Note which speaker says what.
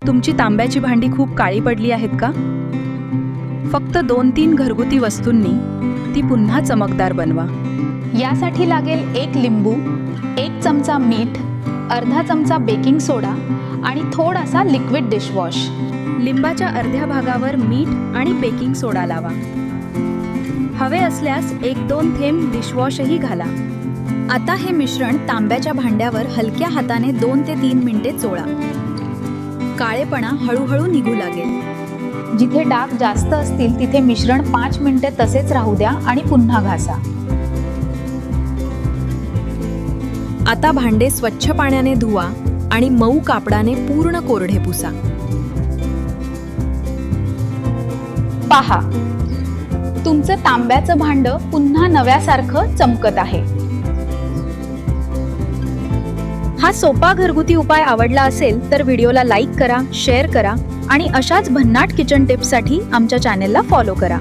Speaker 1: तुमची तांब्याची भांडी खूप काळी पडली आहेत का? फक्त 2-3 घरगुती वस्तूंनी ती पुन्हा चमकदार बनवा.
Speaker 2: यासाठी लागेल 1 लिंबू, 1 चमचा मीठ, अर्धा चमचा बेकिंग सोडा आणि थोडासा लिक्विड डिशवॉश.
Speaker 1: लिंबाच्या अर्ध्या भागावर मीठ आणि बेकिंग सोडा लावा. हवे असल्यास 1-2 थेंब डिशवॉशही घाला.
Speaker 2: आता हे मिश्रण तांब्याच्या भांड्यावर हलक्या हाताने 2 ते 3 मिनिटे चोळा. काळेपणा हळूहळू निघू लागेल. जिथे डाग जास्त असतील तिथे मिश्रण 5 मिनिटे तसेच राहू द्या आणि पुन्हा घासा.
Speaker 3: आता भांडे स्वच्छ पाण्याने धुवा आणि मऊ कापडाने पूर्ण कोरडे पुसा.
Speaker 2: पहा, तुमचं तांब्याचं भांडं पुन्हा नव्यासारखं चमकत आहे.
Speaker 1: हा सोपा घरगुती उपाय आवडला असेल तर व्हिडिओला लाईक करा, शेअर करा आणि अशाच भन्नाट किचन टिप्ससाठी आमच्या चॅनेलला फॉलो करा.